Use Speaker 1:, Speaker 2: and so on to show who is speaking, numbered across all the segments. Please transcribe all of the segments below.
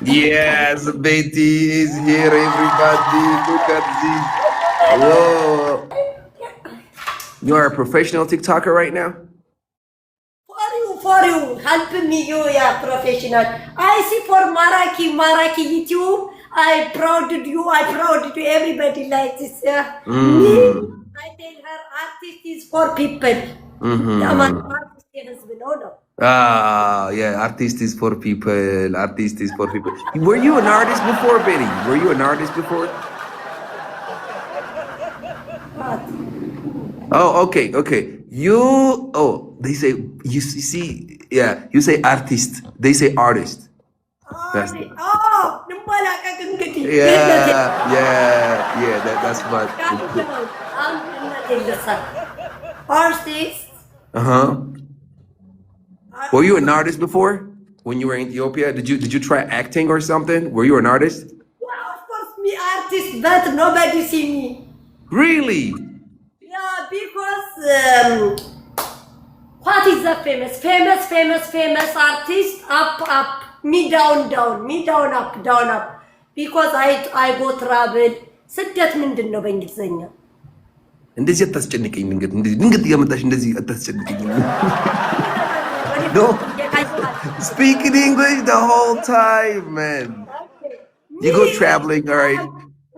Speaker 1: Yes, Betty is here, everybody. Look at this. Whoa. You are a professional TikToker right now?
Speaker 2: Help me, you are professional. I see for Maraki YouTube. I proud of you. I proud of you. Everybody like this. Me, I tell her artist is for people. Artist is no.
Speaker 1: Ah, yeah, artist is for people. Artist is for people. Were you an artist before, Betty? Were you an artist before? Oh, okay. They say, you see, yeah, you say artist. They say artist. That's the, that's what.
Speaker 2: Artist.
Speaker 1: Uh-huh. Were you an artist before when you were in Ethiopia? Did you try acting or something? Were you an artist?
Speaker 2: Yeah, of course, me artist, but nobody see me.
Speaker 1: Really?
Speaker 2: Yeah, because what is the famous artist? Up, me down, me down, up. Because I go travel. ስደት ምንድን ነው በእንግሊዝኛ?
Speaker 1: እንደዚህ አታስጨንቀኝ። ድንገት እያመጣሽ እንደዚህ አታስጨንቀኝ። No. Speaking English the whole time, man. Okay. You go traveling, all right?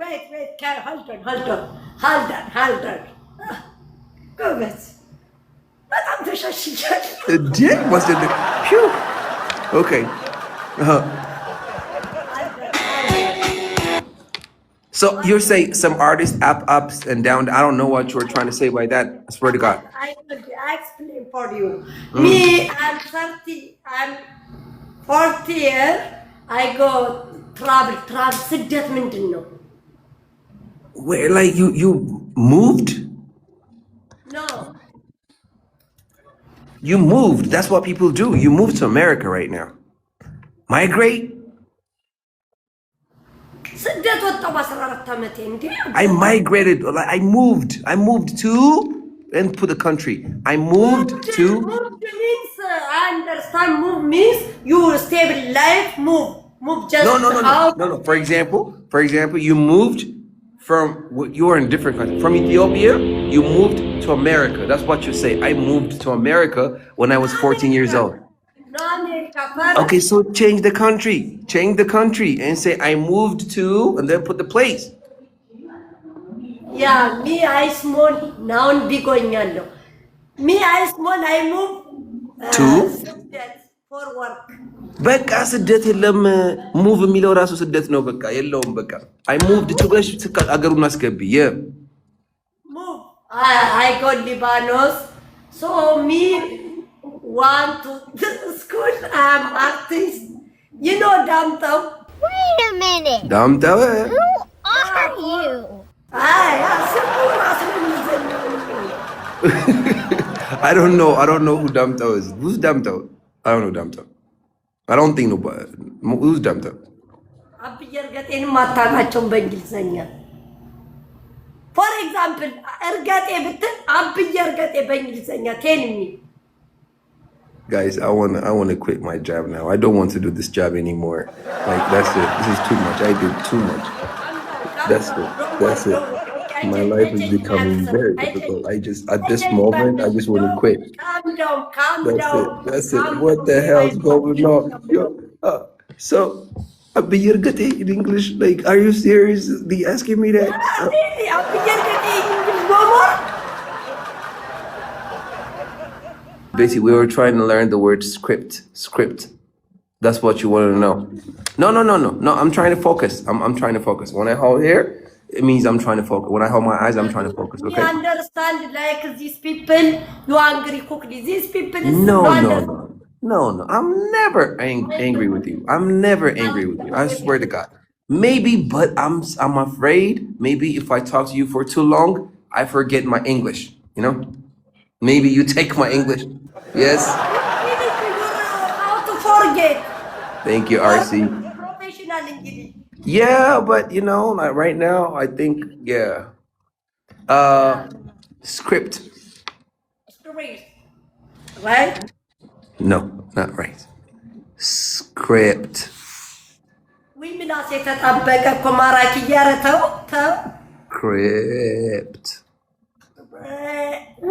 Speaker 2: Wait, hold on. Go, guys. በጣም ተሻሽያል።
Speaker 1: Dick must have. Phew. Okay. So you're saying some artists ups and down. I don't know what you were trying to say by that. I swear to God.
Speaker 2: I explain for you. Me, I'm 30. I'm 40 year. I go travel. ስደት ምንድን ነው?
Speaker 1: Where, like, you moved?
Speaker 2: No.
Speaker 1: You moved. That's what people do. You moved to America right now. Migrate?
Speaker 2: ስደት ወጣሁ በ14 ዓመቴ እንዴ?
Speaker 1: I migrated. Like, I moved to and put the country. I moved to.
Speaker 2: Moved means I understand. Move means you stable life. Move just
Speaker 1: No. For example, you moved from, you are in a different country. From Ethiopia, you moved to America. That's what you say. I moved to America when I was 14 years old.
Speaker 2: No, America.
Speaker 1: Okay, so change the country and say I moved to, and then put the place.
Speaker 2: Yeah, me I small now big ሆኛለሁ. Me I small I move
Speaker 1: to
Speaker 2: for work.
Speaker 1: በቃ ስደት የለም። ሙቭ የሚለው ራሱ ስደት ነው። በቃ የለውም። በቃ I moved to ብለሽ አገሩን አስገቢ።
Speaker 2: Move. I go Lebanon. So me want to school. I'm artist. You know Damtao?
Speaker 3: Wait a minute.
Speaker 1: Damtao?
Speaker 3: Who are you?
Speaker 1: I don't know who Damtao is. Who's Damtao? I don't know Damtao. I don't think nobody. Who's Damtao?
Speaker 2: አብየር ገጤን ማታቃቸውን በእንግሊዘኛ for example እርገጤ ብትል አብየር ገጤ በእንግሊዘኛ tell me.
Speaker 1: Guys, I wanna quit my job now. I don't want to do this job anymore. Like, that's it. This is too much. I do too much. That's it. My life is becoming very difficult. At this moment, I just want to quit.
Speaker 2: Calm down.
Speaker 1: That's it. What the hell's going on? So, Abiyar Gate in English, like, are you seriously asking me that?
Speaker 2: Really? Abiyar Gate in English, no more?
Speaker 1: Basically, we were trying to learn the word script. That's what you want to know. No, I'm trying to focus. I'm trying to focus. When I hold here, it means I'm trying to focus. When I hold my eyes, I'm trying to focus. Okay.
Speaker 2: You understand, like these people, you angry quickly. These people is
Speaker 1: No. I'm never angry with you. I'm never angry with you. I swear to God. Maybe, but I'm afraid. Maybe if I talk to you for too long, I forget my English. You know. Maybe you take my English. Yes.
Speaker 2: How to forget?
Speaker 1: Thank you, RC.
Speaker 2: Professional English.
Speaker 1: Yeah, but you know, like right now, I think, yeah. Script.
Speaker 2: Right?
Speaker 1: No, not right. Script.
Speaker 2: ምላስ የተጣበቀ እኮ ማራኪ እያረተው ተው
Speaker 1: Script.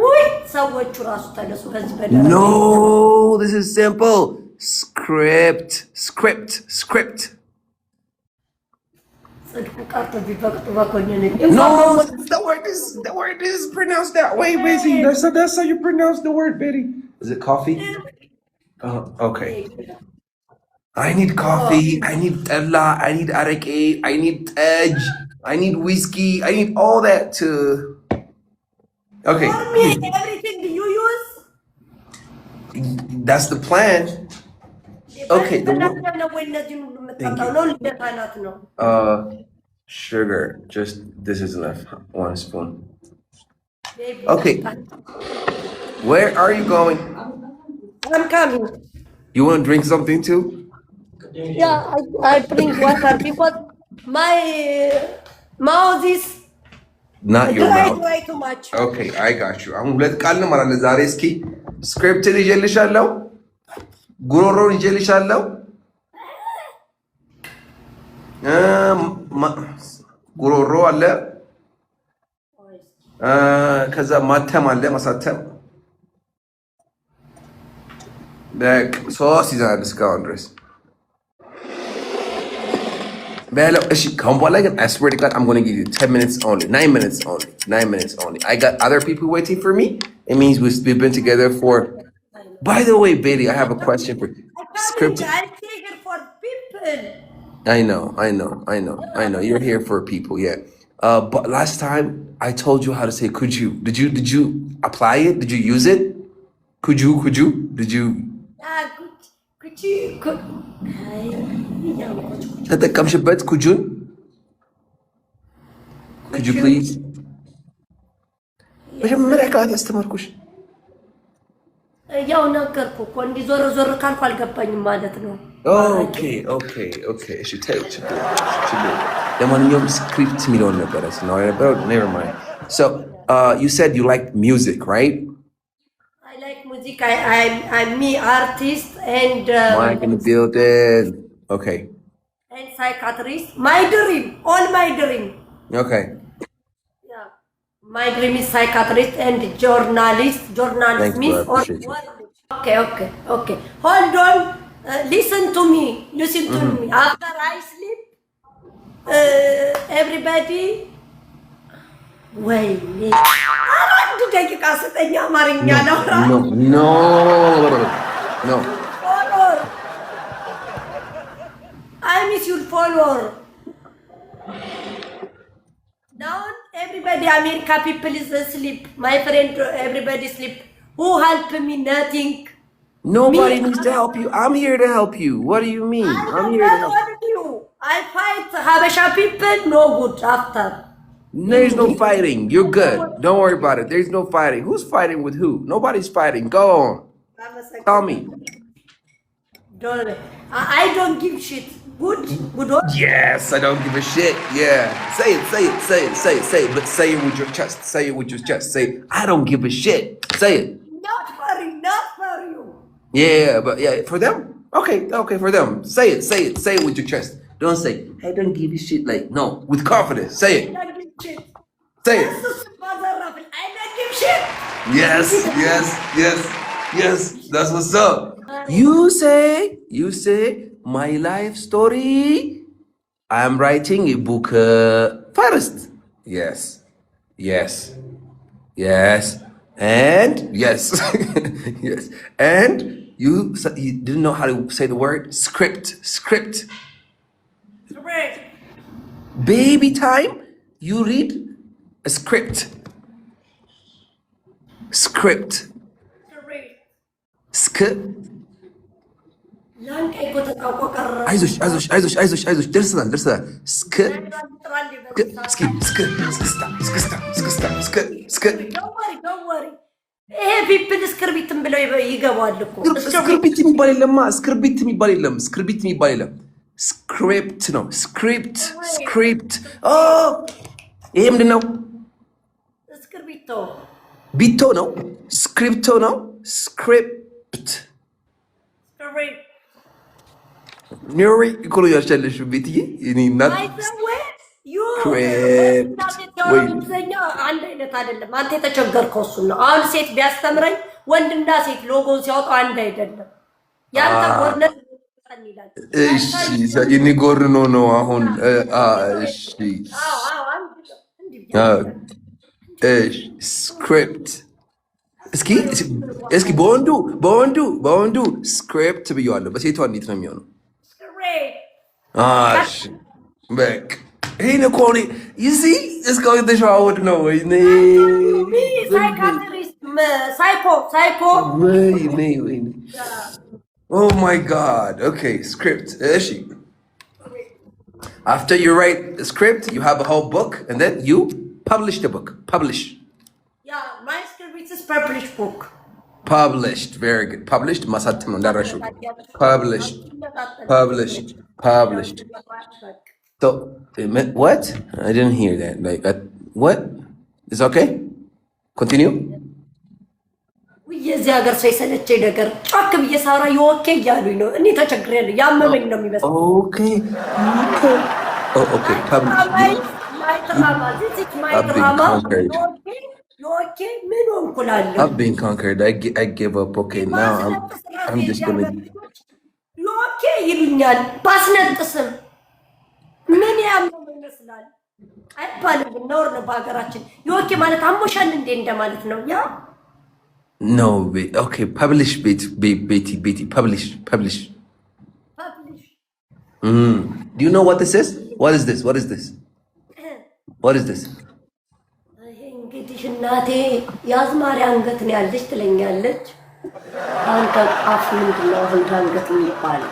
Speaker 2: ውይ ሰዎቹ ራሱ ተነሱ ከዚህ በደረጃ
Speaker 1: No, this is simple. Script.
Speaker 2: ጽድቁ ቀርቶ ቢፈቅጡ በኮንን
Speaker 1: No, the word is pronounced that way, Betty. That's how you pronounce the word, Betty. Is it coffee? Okay. I need coffee. I need tella. I need arake. I need edge. I need whiskey. I need all that to. Okay.
Speaker 2: For me, everything you use.
Speaker 1: That's the plan. Okay. Sugar. Just this is enough. 1 spoon. Okay. Where are you going?
Speaker 2: I'm coming.
Speaker 1: You want to drink something too?
Speaker 2: Yeah, I bring water because my mouth is
Speaker 1: Not your mouth.
Speaker 2: dry too much.
Speaker 1: Okay, I got you. አሁን ሁለት ቃል ነው ማለት ዛሬ እስኪ ስክሪፕትን ይዤልሻለሁ፣ ጉሮሮን ይዤልሻለሁ፣ ጉሮሮ አለ፣ ከዛ ማተም አለ፣ ማሳተም በቃ ሶስት ይዘናል እስካሁን ድረስ። Bello, come on, like I swear to God, I'm gonna give you 10 minutes only, 9 minutes only, 9 minutes only. I got other people waiting for me. It means we've been together for. By the way, Betty, I have a question for script.
Speaker 2: I'm here for people.
Speaker 1: I know. You're here for people, yeah. But last time I told you how to say could you? Did you apply it? Did you use it? Could you? Did you? ተጠቀምሽበት? ኩጁን? Could you please? መጀመሪያ ቃላት ያስተማርኩሽ
Speaker 2: ያው ነገርኩ እኮ እንዲህ ዞር ዞር ካልኩ አልገባኝም ማለት ነው።
Speaker 1: ኦኬ እሺ ተይው ችግር ለማንኛውም ስክሪፕት የሚለውን ነበረ ስናወራ የነበረው never mind. So you said you like music, right?
Speaker 2: I like music. I'm me artist and
Speaker 1: Mike in the building. Okay.
Speaker 2: And psychiatrist. My dream, all my dream.
Speaker 1: Okay.
Speaker 2: Yeah. My dream is psychiatrist and journalist. Journalist
Speaker 1: Thanks,
Speaker 2: means
Speaker 1: bro. I appreciate
Speaker 2: Okay. Hold on. Listen to me. Me. After I sleep, everybody. Wait. አንድ ደቂቃ ስጠኝ አማርኛ ነው።
Speaker 1: No.
Speaker 2: Follower. I miss your follower. Now everybody, America people is asleep. My friend, everybody sleep. Who help me? Nothing.
Speaker 1: Nobody needs to help you. I'm here to help you. What do you mean? I'm here to help
Speaker 2: you. I fight Habesha people. No good after.
Speaker 1: There's no fighting. You're good. Don't worry about it. There's no fighting. Who's fighting with who? Nobody's fighting. Go on. Tell me.
Speaker 2: I don't give shit. Good.
Speaker 1: Yes, I don't give a shit. Yeah. Say it. But say it with your chest. Say, I don't give a shit. Say it.
Speaker 2: Not for you.
Speaker 1: Yeah, but yeah, for them? Okay, for them. Say it with your chest. Don't say, I don't give a shit. Like, no, with confidence. Say it.
Speaker 2: I don't give shit.
Speaker 1: Say it.
Speaker 2: I don't give shit.
Speaker 1: Yes. That's what's up. You say, my life story. I'm writing a book first. Yes. And yes. Yes. And you didn't know how to say the word script.
Speaker 2: Correct.
Speaker 1: Baby time, you read a script.
Speaker 2: Correct.
Speaker 1: አይዞሽ ደርሰናል
Speaker 2: Don't worry. ይሄ ፒፕል እስክርቢትን ብለው ይገባል እኮ።
Speaker 1: እስክርቢት የሚባል የለም። ስክሪፕት ነው። ስክሪፕት ይሄ ምንድን ነው?
Speaker 2: እስክርቢቶ
Speaker 1: ቢቶ ነው። ስክሪፕቶ ነው። ስክሪፕት ኒውሪ እኮ ነው ያሻለሽ ቤትዬ እኔ እናት
Speaker 2: እንግሊዝኛ አንድ አይነት አይደለም። አንተ የተቸገርከው እሱን ነው። አሁን ሴት ቢያስተምረኝ ወንድና ሴት ሎጎን ሲያወጣው አንድ አይደለም። ያንተ ጎርነት ይላል።
Speaker 1: እሺ እኔ ጎርኖ ነው አሁን። እሺ ስክሪፕት እስኪ በወንዱ ስክሪፕት ብየዋለሁ። በሴቷ እንዴት ነው የሚሆነው? እሺ በቃ ይሄን እኮ እኔ ይዚ እስካሁን የተሸዋወድ ነው ወይ
Speaker 2: ሳይኮ
Speaker 1: ወይኔ oh my god okay script እሺ after you write the script you have a whole book and then you publish the book
Speaker 2: yeah my script is
Speaker 1: published very good published ማሳተም ነው እንዳረሹ published so what I didn't hear that like what is okay continue
Speaker 2: የዚህ ሀገር ሰው የሰለቸኝ ነገር ጫክ ብዬ ሳወራ የኦኬ እያሉኝ ነው። እኔ ተቸግሬያለሁ። ያመመኝ ነው የሚመስለው። ኦኬ ምን ሆንኩላለሁ?
Speaker 1: I've been conquered. I gave up. Okay, now I'm just gonna.
Speaker 2: ኦኬ ይሉኛል። ባስነጥስም ምን ያመመኝ ይመስላል አይባልም። ነውር ነው በሀገራችን። የኦኬ ማለት አሞሻል እንዴ እንደማለት ነው ያ
Speaker 1: No, okay, publish, Betty, publish. Do you know what this is? What is this?
Speaker 2: እንግዲህ እናቴ የአዝማሪ አንገት ነው ያለች ትለኛለች። አንተ አፍ ምንድን ነው አሁን አንገት የሚባለው?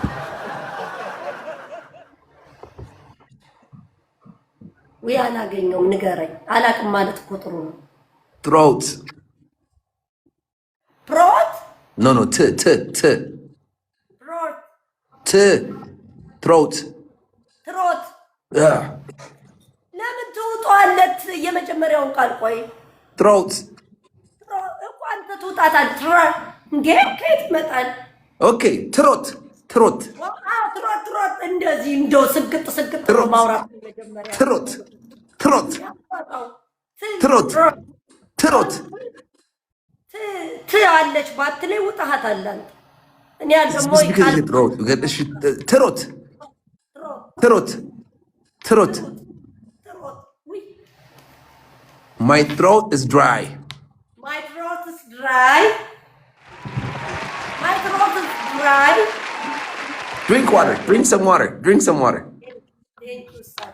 Speaker 2: ወይ አላገኘውም፣ ንገረኝ። አላቅም ማለት እኮ ጥሩ ነው።
Speaker 1: Throat. No, throat.
Speaker 2: ለምን ትውጣለት? የመጀመሪያውን ቃል ቆይ
Speaker 1: throat
Speaker 2: እኮ አንተ ትውጣታለህ እንዴ? ከየት ይመጣል?
Speaker 1: ኦኬ ትሮት
Speaker 2: እንደዚህ እንደው ስግጥ ማውራት የመጀመሪያ
Speaker 1: ትሮት
Speaker 2: ትያለች ባትለይ ውጣሃታል አንተ። እኔ ደግሞ ይቃል
Speaker 1: ትሮት My throat is dry. Drink water. Drink some water.
Speaker 2: Thank you, sir.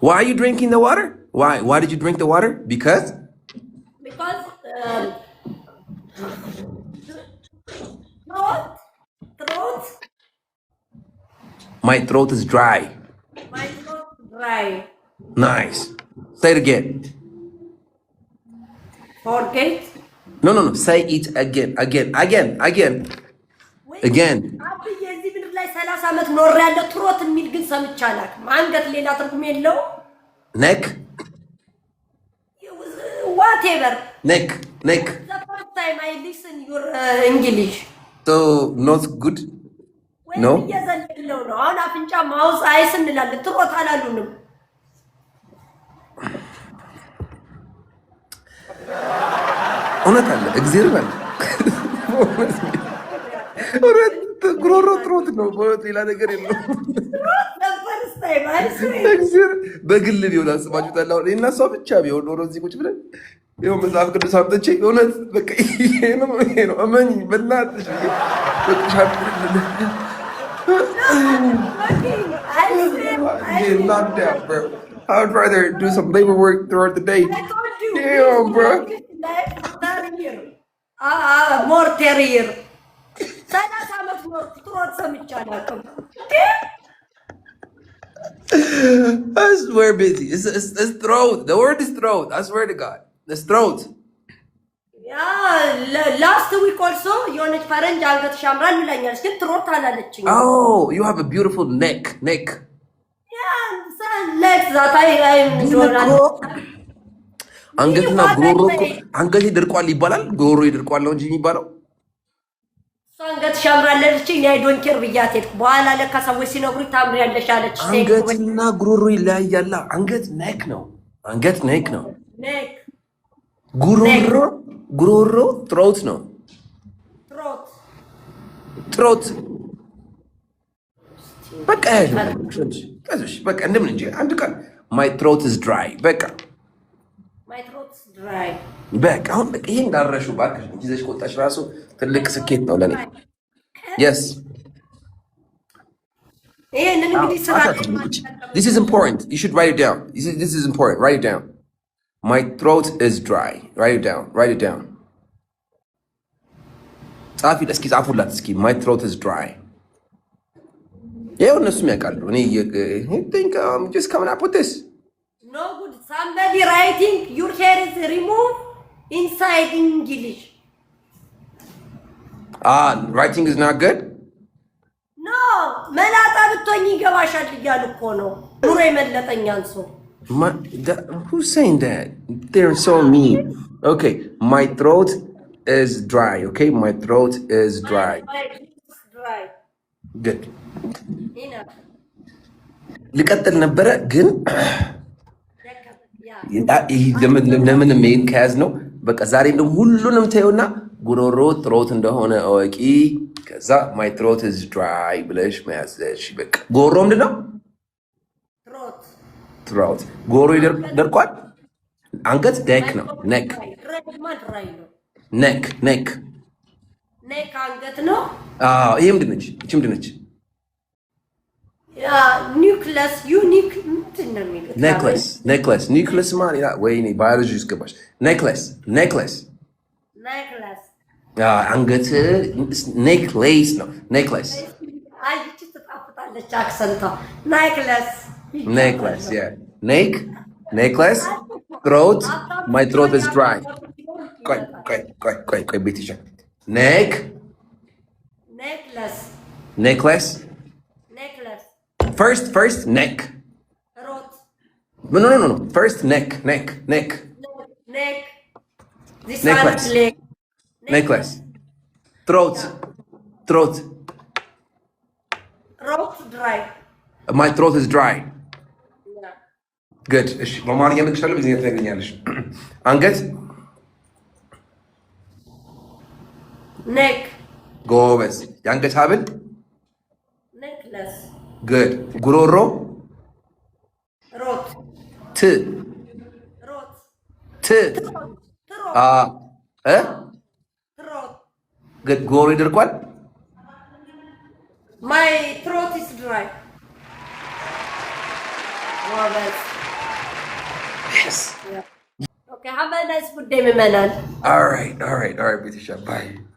Speaker 1: Why are you drinking the water? Why did you drink the water? Because
Speaker 2: throat.
Speaker 1: My throat is dry. Nice. Say it again.
Speaker 2: Forget.
Speaker 1: No. Say it again.
Speaker 2: የዚህ ምድር ላይ 30 ዓመት ኖር ያለው ትሮት የሚል ግን ሰምቼ አላውቅም። አንገት ሌላ ትርጉም የለው።
Speaker 1: Neck.
Speaker 2: Whatever.
Speaker 1: Neck.
Speaker 2: The first time I listen your English.
Speaker 1: So not good. No.
Speaker 2: እየዘለለው ነው። አሁን አፍንጫ ማውዝ አይስ እንላለን። ትሮት አላሉንም።
Speaker 1: እውነት አለ እግዚአብሔር አለ። እውነት ጉሮሮ ትሮት ነው። በእውነት ሌላ ነገር የለውም። እግዚአብሔር በግል ቢሆን አስባችሁታል። አሁን እኔና እሷ ብቻ ቢሆን ኖሮ እዚህ ቁጭ ብለን ይኸው መጽሐፍ ቅዱስ አምጥቼ እውነት በቃ ይሄ ነው እመኚኝ በእናትሽ not that, bro. I would rather do some labor work throughout the day. Damn, bro.
Speaker 2: More terrier. 30 ዓመት ኖር ትሮት ሰምቼ አላውቅም።
Speaker 1: I swear, busy. It's throat. The word is throat. I swear to God. It's throat.
Speaker 2: Last week also, የሆነች ፈረንጅ አንገትሽ ያምራል ብላኛለች፣ ግን ትሮት አላለችኝ።
Speaker 1: Oh, you have a beautiful neck. አንገትና ጉሮሮ አንገቴ ደርቋል ይባላል። ጉሮሮ ይደርቋል ነው እንጂ የሚባለው።
Speaker 2: እሷ አንገትሽ ያምራለች እኔ አይ ዶንት ኬር ብያት ሄድኩ። በኋላ ለካ ሰዎች ሲነግሩኝ ታምሪያለሽ አለች።
Speaker 1: አንገትና ጉሮሮ ይለያያል። አንገት ኔክ ነው። አንገት ኔክ ነው።
Speaker 2: ኔክ
Speaker 1: ጉሮሮ ትሮት ነው። ትሮት በቃ በቃ እንደምን እንጂ አንድ ቀን ማይ ትሮት ኢዝ ድራይ በቃ በቃ አሁን በቃ ይሄን እንዳረሹ እባክሽ ይዘሽ ቆጣሽ ራሱ ትልቅ ስኬት ነው ለኔ። yes
Speaker 2: ይሄንን እንግዲህ ስራ
Speaker 1: this is important, you should write it down. This is important, write it down. My throat is dry. Write it down. ጻፊ እስኪ ጻፉላት እስኪ my throat is dry. ይሄው እነሱም ያውቃሉ። እኔ think I'm just coming up with this.
Speaker 2: No good. Somebody writing your hair is removed inside English.
Speaker 1: Writing is not good?
Speaker 2: No. መላጣ ብትሆኝ ይገባሻል እያሉ እኮ ነው። ኑሮ የመለጠኛን ሰው
Speaker 1: who's saying that? They're so mean. Okay, my throat is dry. Okay, my throat is dry. Good. ልቀጥል ነበረ ግን ለምን ሜን ከያዝ ነው። በቃ ዛሬ እንደውም ሁሉንም ተይውና ጉሮሮ ትሮት እንደሆነ አወቂ። ከዛ ማይ ትሮት ኢዝ ድራይ ብለሽ መያዘሽ በቃ። ጎሮ ምንድን ነው? ትሮት። ጎሮ ደርቋል። አንገት ኔክ ነው። ኔክ
Speaker 2: አንገት ነው።
Speaker 1: ይሄ ምንድን ነች? እቺ ምንድን ነች?
Speaker 2: ኒውክለስ ዩኒክ ምንድን ነው የሚሉት?
Speaker 1: ኔክለስ ኒውክለስ ማለት ያ ወይኔ ባዮሎጂ ውስጥ ገባሽ። ኔክለስ አንገት ኔክሌስ ነው። ኔክሌስ
Speaker 2: አይቺ ትጣፍጣለች አክሰንቷ። ኔክለስ
Speaker 1: ያ ኔክሌስ ትሮት ማይ ትሮት ኢዝ ድራይ። ቆይ ቤትሻ ኔክለስ First neck. No. First neck.
Speaker 2: This
Speaker 1: Necklace.
Speaker 2: one leg.
Speaker 1: Necklace. Throat.
Speaker 2: Throat dry.
Speaker 1: My throat is dry.
Speaker 2: Yeah.
Speaker 1: Good. እሺ በማንኛ ልክሻለሁ በዚህ ታገኛለሽ። አንገት
Speaker 2: neck.
Speaker 1: ጎበዝ። የአንገት ሀብል
Speaker 2: necklace.
Speaker 1: Good. ጉሮሮ
Speaker 2: ሮት
Speaker 1: ት Good. ጉሮሮ ይደርቋል።
Speaker 2: My throat is dry.
Speaker 1: Yes.
Speaker 2: Yeah. Okay, have a nice good day, my man.
Speaker 1: All right, Bitisha. Bye.